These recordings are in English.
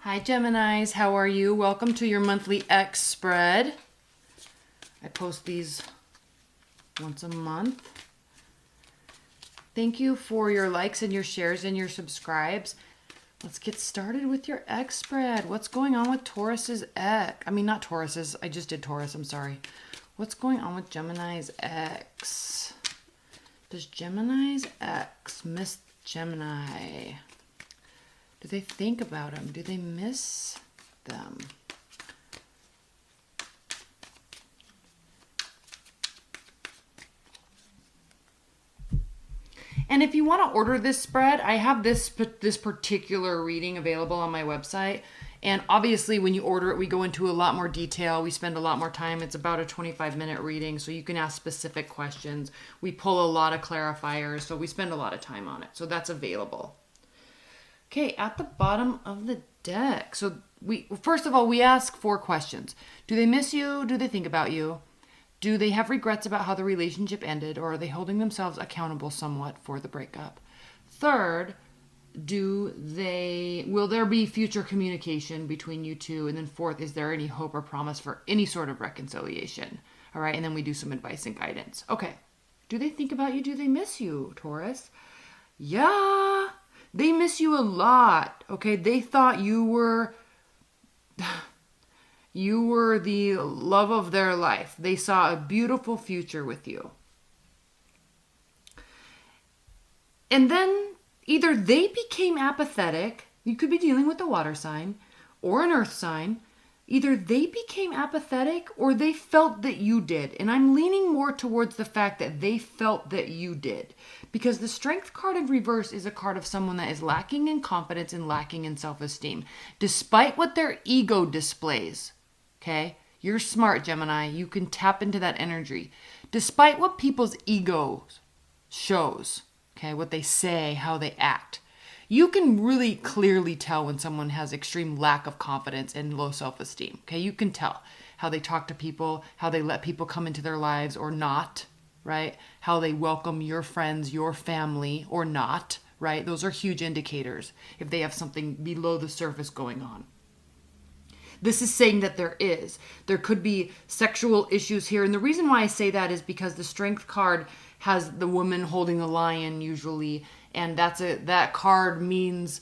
Hi Geminis, how are you? Welcome to your monthly X spread. I post these once a month. Thank you for your likes and your shares and your subscribes. Let's get started with your X spread. What's going on with Taurus's X? I mean, not Taurus's. I just did Taurus. I'm sorry. What's going on with Gemini's X? Does Gemini's X miss Gemini? Do they think about them? Do they miss them? And if you want to order this spread, I have this particular reading available on my website. And obviously when you order it, we go into a lot more detail. We spend a lot more time. It's about a 25-minute reading, so you can ask specific questions. We pull a lot of clarifiers, so we spend a lot of time on it. So that's available. Okay, at the bottom of the deck. So first of all, we ask 4 questions. Do they miss you? Do they think about you? Do they have regrets about how the relationship ended, or are they holding themselves accountable somewhat for the breakup? Third, will there be future communication between you two? And then fourth, is there any hope or promise for any sort of reconciliation? All right, and then we do some advice and guidance. Okay, do they think about you? Do they miss you, Taurus? Yeah. They miss you a lot, okay? They thought you were the love of their life. They saw a beautiful future with you. And then either they became apathetic, you could be dealing with a water sign or an earth sign. Either they became apathetic or they felt that you did. And I'm leaning more towards the fact that they felt that you did. Because the Strength card in reverse is a card of someone that is lacking in confidence and lacking in self-esteem. Despite what their ego displays. Okay? You're smart, Gemini. You can tap into that energy. Despite what people's egos shows. Okay? What they say, how they act. You can really clearly tell when someone has extreme lack of confidence and low self-esteem. Okay, you can tell how they talk to people, how they let people come into their lives or not, right? How they welcome your friends, your family or not, right? Those are huge indicators if they have something below the surface going on. This is saying that there could be sexual issues here. And the reason why I say that is because the Strength card has the woman holding the lion usually. And that card means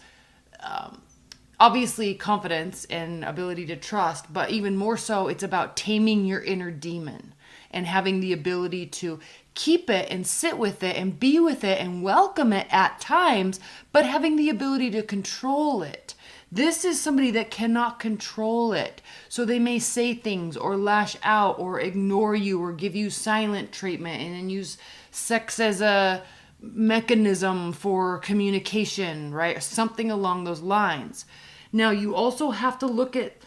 obviously confidence and ability to trust, but even more so, it's about taming your inner demon and having the ability to keep it and sit with it and be with it and welcome it at times, but having the ability to control it. This is somebody that cannot control it. So they may say things or lash out or ignore you or give you silent treatment and then use sex as a mechanism for communication, right? Something along those lines. Now, you also have to look at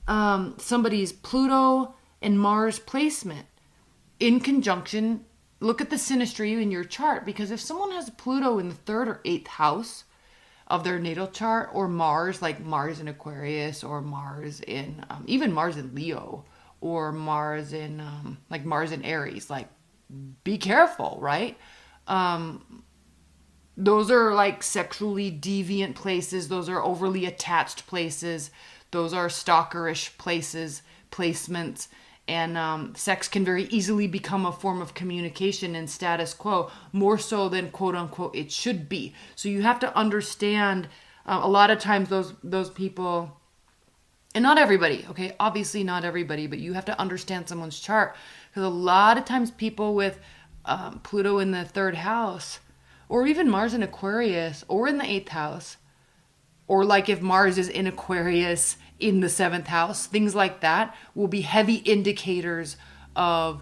somebody's Pluto and Mars placement in conjunction. Look at the synastry in your chart, because if someone has Pluto in the 3rd or 8th house of their natal chart, or Mars, like Mars in Aquarius, or Mars in, even Mars in Leo, or Mars in, like Mars in Aries, like be careful, right? Those are like sexually deviant places. Those are overly attached places. Those are stalkerish placements. And sex can very easily become a form of communication and status quo, more so than quote unquote it should be. So you have to understand a lot of times those people, and not everybody, okay? Obviously not everybody, but you have to understand someone's chart. Because a lot of times people with Pluto in the 3rd house, or even Mars in Aquarius, or in the 8th house, or like if Mars is in Aquarius in the 7th house, things like that will be heavy indicators of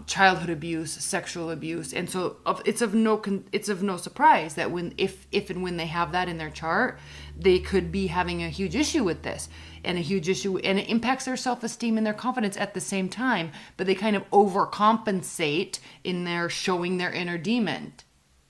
childhood abuse, sexual abuse. And so it's of no surprise that if and when they have that in their chart, they could be having a huge issue with this, and it impacts their self-esteem and their confidence at the same time, but they kind of overcompensate in their showing their inner demon.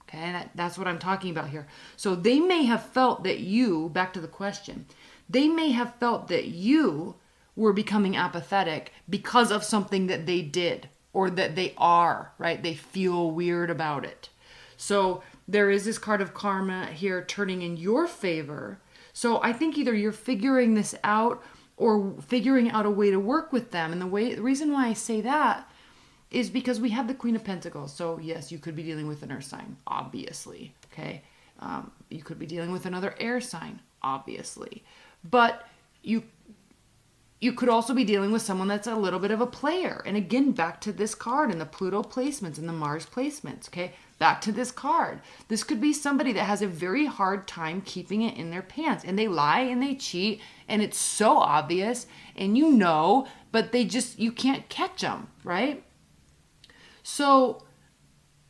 Okay, that's what I'm talking about here. So they may have felt that back to the question, they may have felt that you were becoming apathetic because of something that they did or that they are, right? They feel weird about it. So there is this card of karma here turning in your favor. So I think either you're figuring this out or figuring out a way to work with them. And the reason why I say that is because we have the Queen of Pentacles. So yes, you could be dealing with an earth sign, obviously. Okay. You could be dealing with another air sign, obviously. But you could also be dealing with someone that's a little bit of a player. And again, back to this card and the Pluto placements and the Mars placements, okay? Back to this card. This could be somebody that has a very hard time keeping it in their pants. And they lie and they cheat and it's so obvious and you know, but you can't catch them, right? So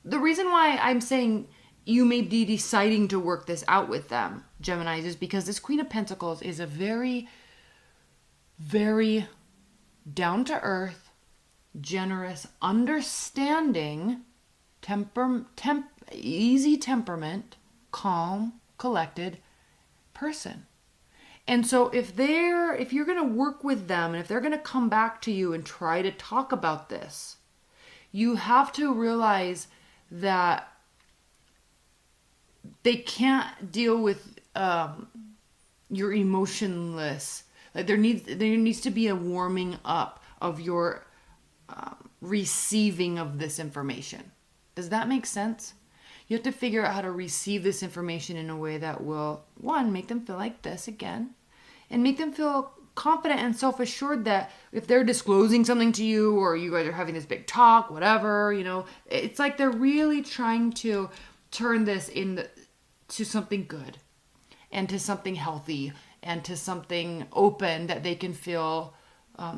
the reason why I'm saying you may be deciding to work this out with them, Geminis, is because this Queen of Pentacles is a very, very down-to-earth, generous, understanding, easy temperament, calm, collected person. And so if you're going to work with them and if they're going to come back to you and try to talk about this, you have to realize that they can't deal with your emotionless. Like there needs to be a warming up of your receiving of this information. Does that make sense? You have to figure out how to receive this information in a way that will, one, make them feel like this again, and make them feel confident and self-assured that if they're disclosing something to you or you guys are having this big talk, whatever, it's like they're really trying to turn this into something good and to something healthy and to something open that they can feel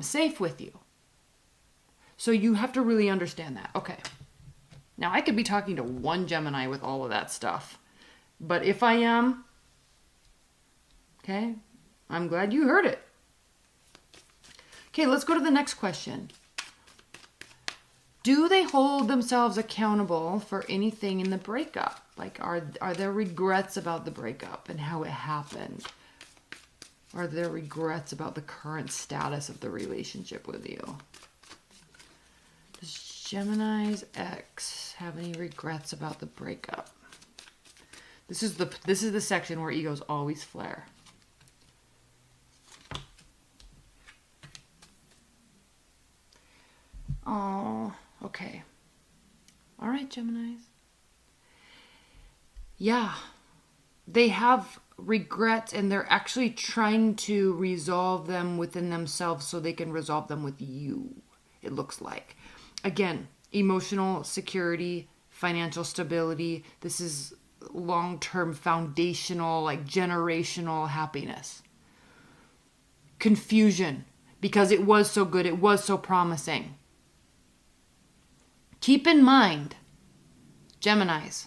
safe with you. So you have to really understand that. Okay. Now I could be talking to one Gemini with all of that stuff, but if I am, okay, I'm glad you heard it. Okay, let's go to the next question. Do they hold themselves accountable for anything in the breakup? Like, are there regrets about the breakup and how it happened? Are there regrets about the current status of the relationship with you? Does Gemini's ex have any regrets about the breakup? This is the section where egos always flare. Oh, okay. All right, Geminis. Yeah, they have regrets and they're actually trying to resolve them within themselves so they can resolve them with you, it looks like. Again, emotional security, financial stability. This is long-term foundational, like generational happiness. Confusion, because it was so good, it was so promising. Keep in mind, Geminis,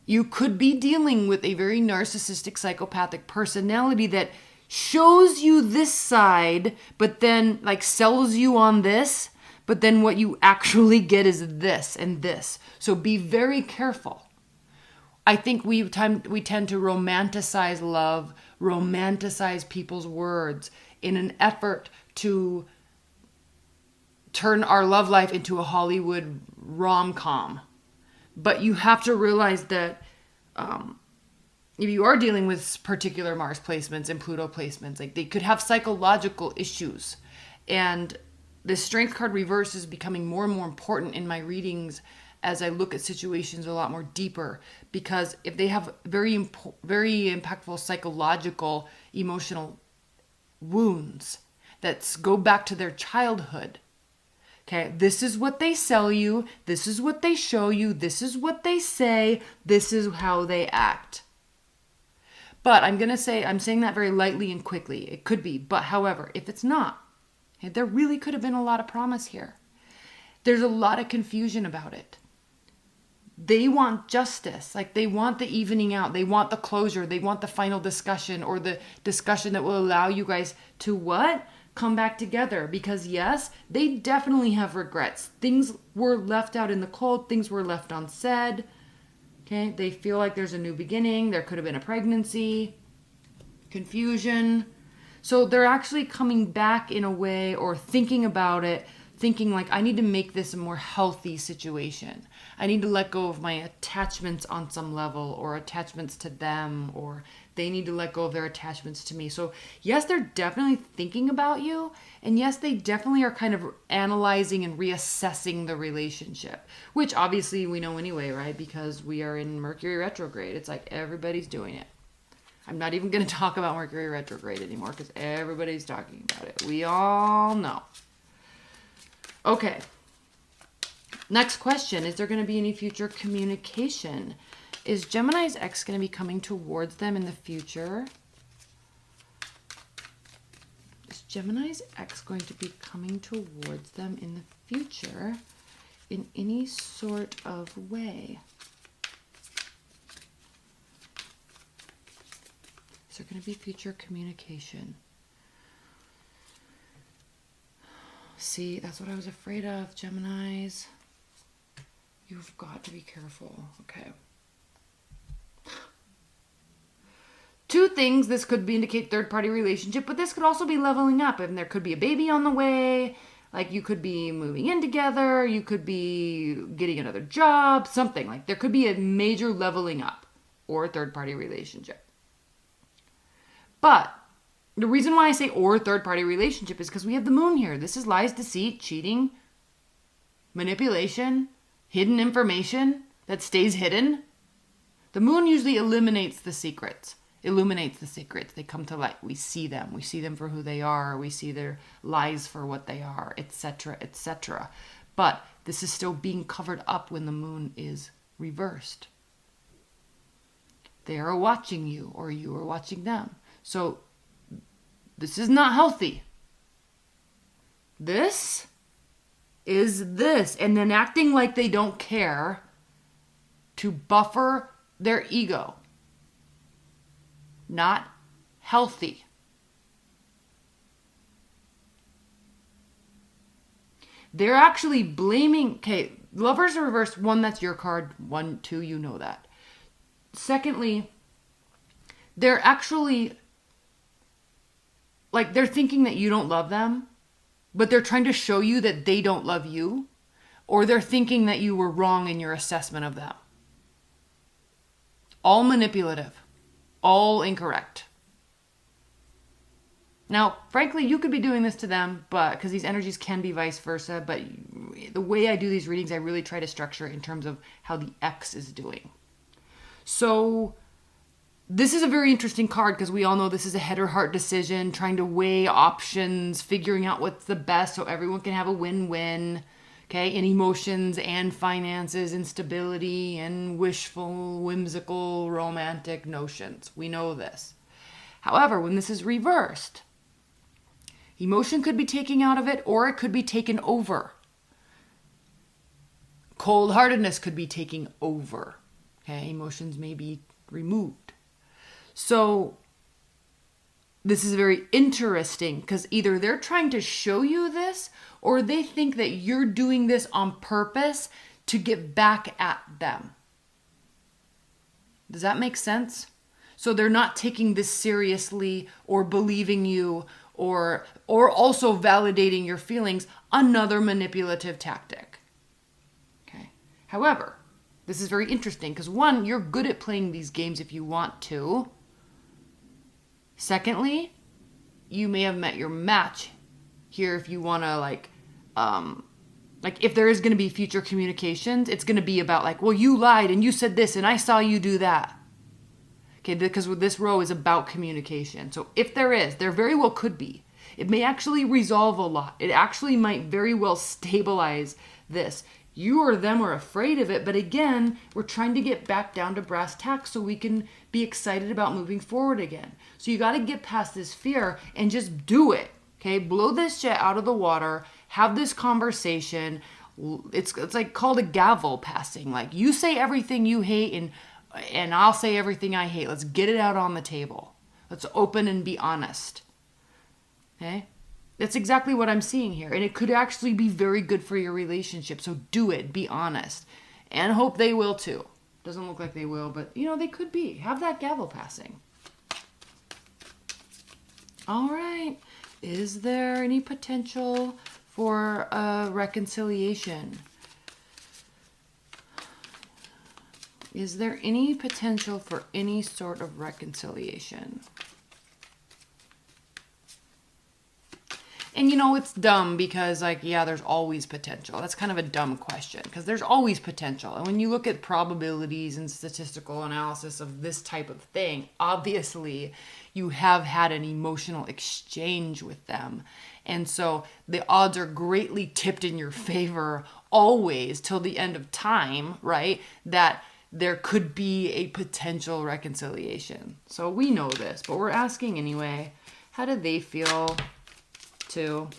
you could be dealing with a very narcissistic, psychopathic personality that shows you this side, but then like sells you on this, but then what you actually get is this and this. So be very careful. I think we tend to romanticize love, romanticize people's words in an effort to turn our love life into a Hollywood rom-com. But you have to realize that if you are dealing with particular Mars placements and Pluto placements, like they could have psychological issues. And the Strength card reverse is becoming more and more important in my readings as I look at situations a lot more deeper. Because if they have very impactful psychological, emotional wounds that go back to their childhood, okay, this is what they sell you. This is what they show you. This is what they say. This is how they act. But I'm saying that very lightly and quickly. It could be. But however, if it's not, okay, there really could have been a lot of promise here. There's a lot of confusion about it. They want justice. Like they want the evening out. They want the closure. They want the final discussion or the discussion that will allow you guys to what? Come back together, because yes, they definitely have regrets. Things were left out in the cold. Things were left unsaid. Okay, they feel like there's a new beginning. There could have been a pregnancy, confusion. So they're actually coming back in a way or thinking about it thinking like, I need to make this a more healthy situation. I need to let go of my attachments on some level, or attachments to them, or they need to let go of their attachments to me. So yes, they're definitely thinking about you. And yes, they definitely are kind of analyzing and reassessing the relationship, which obviously we know anyway, right? Because we are in Mercury retrograde. It's like everybody's doing it. I'm not even going to talk about Mercury retrograde anymore because everybody's talking about it. We all know. Okay. Next question. Is there going to be any future communication? Is Gemini's ex going to be coming towards them in the future? Is Gemini's ex going to be coming towards them in the future in any sort of way? Is there going to be future communication? See, that's what I was afraid of, Geminis. You've got to be careful. Okay. Two things. This could indicate third-party relationship, but this could also be leveling up. And there could be a baby on the way. Like, you could be moving in together. You could be getting another job. Something. Like, there could be a major leveling up or a third-party relationship. But the reason why I say or third-party relationship is because we have the moon here. This is lies, deceit, cheating, manipulation, hidden information that stays hidden. The moon usually eliminates the secrets, illuminates the secrets. They come to light. We see them. We see them for who they are. We see their lies for what they are, etc., etc. But this is still being covered up when the moon is reversed. They are watching you, or you are watching them. So this is not healthy. This is this. And then acting like they don't care to buffer their ego. Not healthy. They're actually blaming... Okay, Lovers are reversed. One, that's your card. 1, 2, you know that. Secondly, they're actually... Like, they're thinking that you don't love them, but they're trying to show you that they don't love you, or they're thinking that you were wrong in your assessment of them. All manipulative. All incorrect. Now, frankly, you could be doing this to them, but because these energies can be vice versa, but the way I do these readings, I really try to structure it in terms of how the ex is doing. So... this is a very interesting card because we all know this is a head or heart decision, trying to weigh options, figuring out what's the best so everyone can have a win-win, okay? In emotions and finances and stability and wishful, whimsical, romantic notions. We know this. However, when this is reversed, emotion could be taken out of it or it could be taken over. Cold-heartedness could be taken over, okay? Emotions may be removed. So this is very interesting because either they're trying to show you this or they think that you're doing this on purpose to get back at them. Does that make sense? So they're not taking this seriously or believing you or also validating your feelings. Another manipulative tactic. Okay. However, this is very interesting because one, you're good at playing these games if you want to. Secondly, you may have met your match here if you want to like if there is going to be future communications, it's going to be about like, well, you lied and you said this and I saw you do that. Okay, because this row is about communication. So if there very well could be. It may actually resolve a lot. It actually might very well stabilize this. You or them are afraid of it, but again, we're trying to get back down to brass tacks so we can be excited about moving forward again. So you got to get past this fear and just do it, okay? Blow this shit out of the water, have this conversation. It's like called a gavel passing. Like, you say everything you hate and I'll say everything I hate. Let's get it out on the table. Let's open and be honest, okay? That's exactly what I'm seeing here. And it could actually be very good for your relationship. So do it. Be honest. And hope they will too. Doesn't look like they will, but you know, they could be. Have that gavel passing. All right. Is there any potential for a reconciliation? Is there any potential for any sort of reconciliation? And you know, it's dumb because, like, yeah, there's always potential. That's kind of a dumb question because there's always potential. And when you look at probabilities and statistical analysis of this type of thing, obviously you have had an emotional exchange with them. And so the odds are greatly tipped in your favor always till the end of time, right? That there could be a potential reconciliation. So we know this, but we're asking anyway. How do they feel too?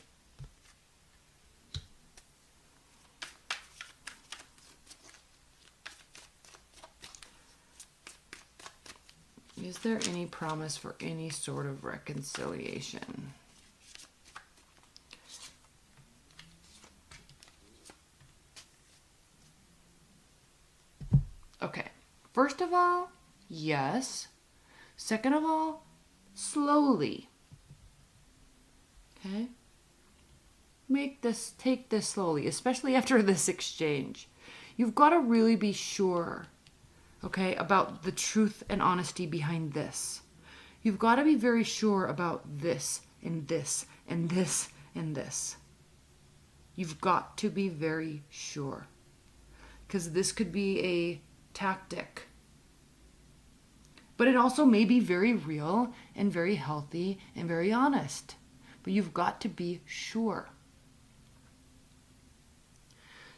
Is there any promise for any sort of reconciliation? Okay, first of all, yes. Second of all, slowly. Okay? Take this slowly, especially after this exchange. You've got to really be sure, okay, about the truth and honesty behind this. You've got to be very sure about this and this and this and this. You've got to be very sure. Because this could be a tactic. But it also may be very real and very healthy and very honest. But you've got to be sure.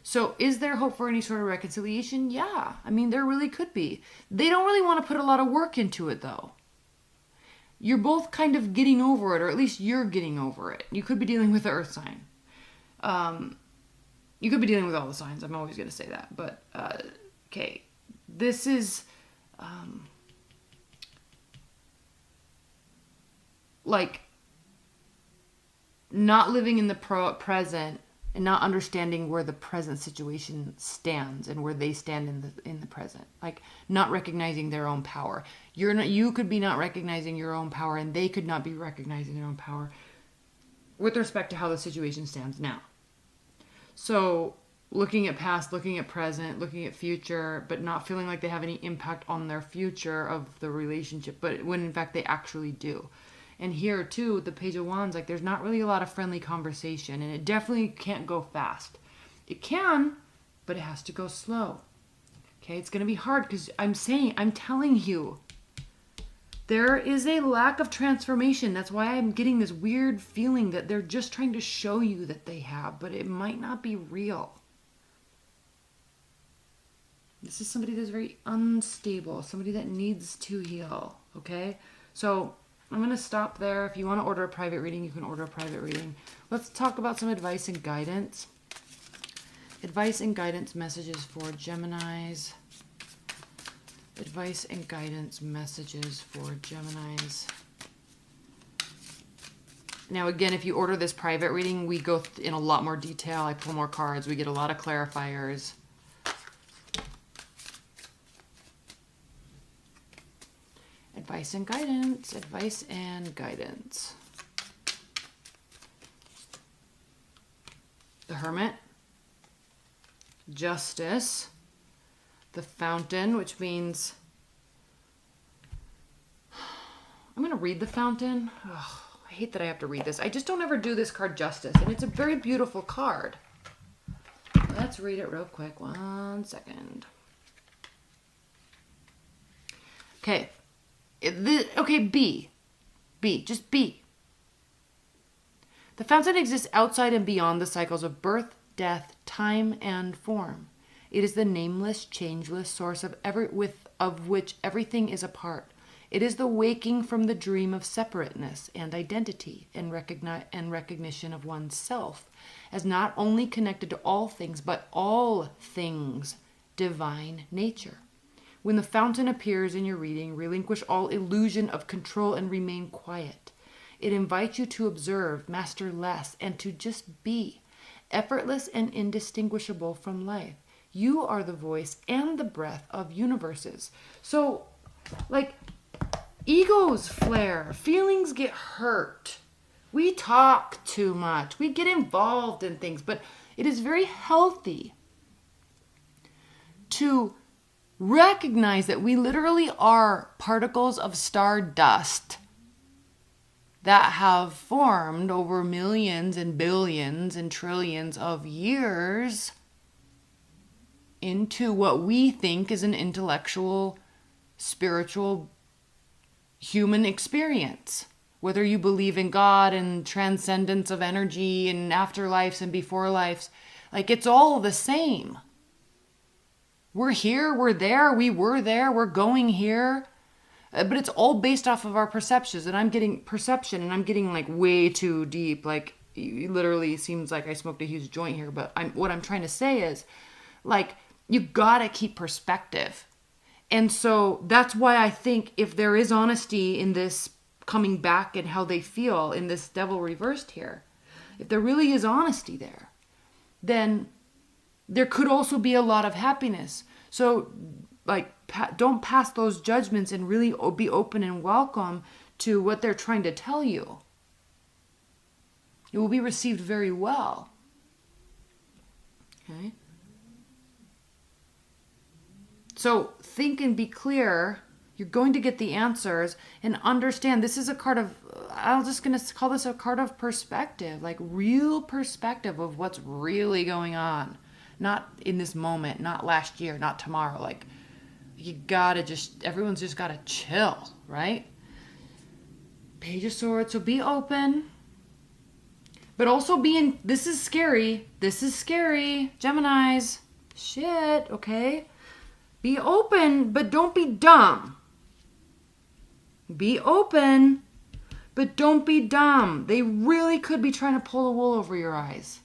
So is there hope for any sort of reconciliation? Yeah. I mean, there really could be. They don't really want to put a lot of work into it, though. You're both kind of getting over it, or at least you're getting over it. You could be dealing with the earth sign. You could be dealing with all the signs. I'm always going to say that. But, okay. This is, like, not living in the present and not understanding where the present situation stands and where they stand in the present. Like, not recognizing their own power. You could be not recognizing your own power, and they could not be recognizing their own power with respect to how the situation stands now. So, looking at past, looking at present, looking at future, but not feeling like they have any impact on their future of the relationship, but when in fact they actually do. And here too, the Page of Wands, like, there's not really a lot of friendly conversation, and it definitely can't go fast. It can, but it has to go slow. Okay, it's going to be hard because I'm telling you, there is a lack of transformation. That's why I'm getting this weird feeling that they're just trying to show you that they have, but it might not be real. This is somebody that's very unstable, somebody that needs to heal, okay? So I'm going to stop there. If you want to order a private reading, you can order a private reading. Let's talk about some advice and guidance. Advice and guidance messages for Geminis. Advice and guidance messages for Geminis. Now, again, if you order this private reading, we go in a lot more detail. I pull more cards. We get a lot of clarifiers. Advice and guidance, advice and guidance. The Hermit, Justice, the Fountain, which means, I'm going to read the Fountain. Ugh, I hate that I have to read this. I just don't ever do this card justice, and it's a very beautiful card. Let's read it real quick. 1 second. Okay. Okay, B. Just B. The fountain exists outside and beyond the cycles of birth, death, time, and form. It is the nameless, changeless source of which everything is a part. It is the waking from the dream of separateness and identity and recognition of oneself as not only connected to all things, but all things divine nature. When the fountain appears in your reading, relinquish all illusion of control and remain quiet. It invites you to observe, master less, and to just be, effortless and indistinguishable from life. You are the voice and the breath of universes. So, like, egos flare, feelings get hurt, We talk too much. We get involved in things, but it is very healthy to recognize that we literally are particles of stardust that have formed over millions and billions and trillions of years into what we think is an intellectual, spiritual, human experience. Whether you believe in God and transcendence of energy and afterlives and before lives, like it's all the same. We're here, we're there, we were there, we're going here. But it's all based off of our perceptions. And I'm getting like way too deep. Like it literally seems like I smoked a huge joint here. But what I'm trying to say is like, you gotta keep perspective. And so that's why I think if there is honesty in this coming back and how they feel in this devil reversed here, if there really is honesty there, then there could also be a lot of happiness. So like, don't pass those judgments and really be open and welcome to what they're trying to tell you. It will be received very well. Okay? So think and be clear. You're going to get the answers and understand this is a card of, I'm just going to call this a card of perspective, like real perspective of what's really going on. Not in this moment, not last year, not tomorrow. Like, you gotta everyone's just gotta chill, right? Page of Swords, so be open. But also this is scary. This is scary. Geminis. Shit, okay? Be open, but don't be dumb. Be open, but don't be dumb. They really could be trying to pull the wool over your eyes.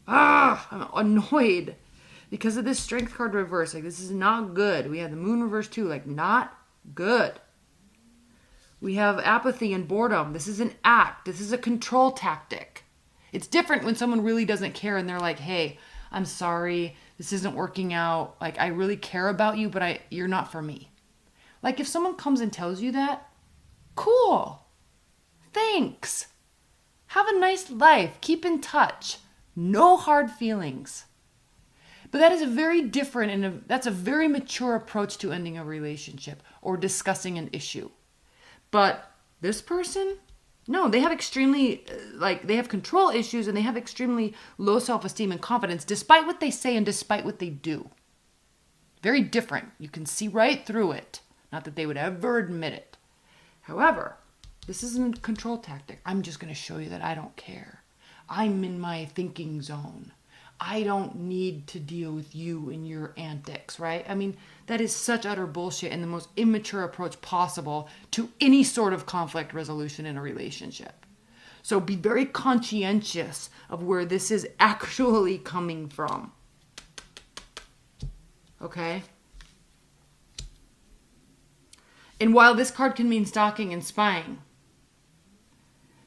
I'm annoyed because of this Strength card reverse. Like, this is not good. We have the Moon reverse too. Like, not good. We have apathy and boredom. This is an act. This is a control tactic. It's different when someone really doesn't care and they're like, hey, I'm sorry, this isn't working out. Like, I really care about you, but you're not for me. Like, if someone comes and tells you that, cool. Thanks. Have a nice life. Keep in touch. No hard feelings. But that is a very different and that's a very mature approach to ending a relationship or discussing an issue. But this person, no, they have extremely, they have control issues and they have extremely low self-esteem and confidence despite what they say and despite what they do. Very different. You can see right through it. Not that they would ever admit it. However, this isn't a control tactic. I'm just going to show you that I don't care. I'm in my thinking zone. I don't need to deal with you and your antics, right? I mean, that is such utter bullshit and the most immature approach possible to any sort of conflict resolution in a relationship. So be very conscientious of where this is actually coming from. Okay? And while this card can mean stalking and spying,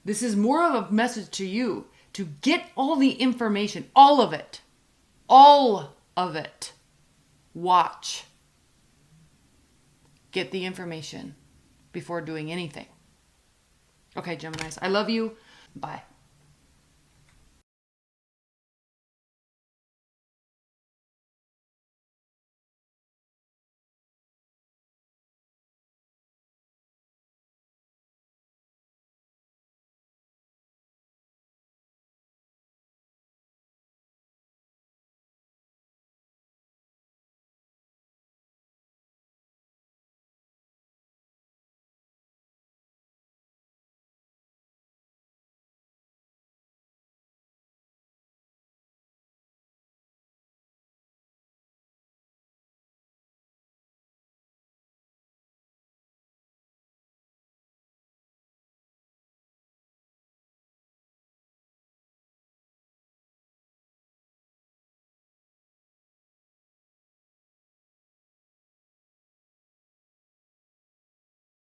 this is more of a message to you to get all the information, all of it. All of it. Watch. Get the information before doing anything. Okay, Geminis, I love you. Bye.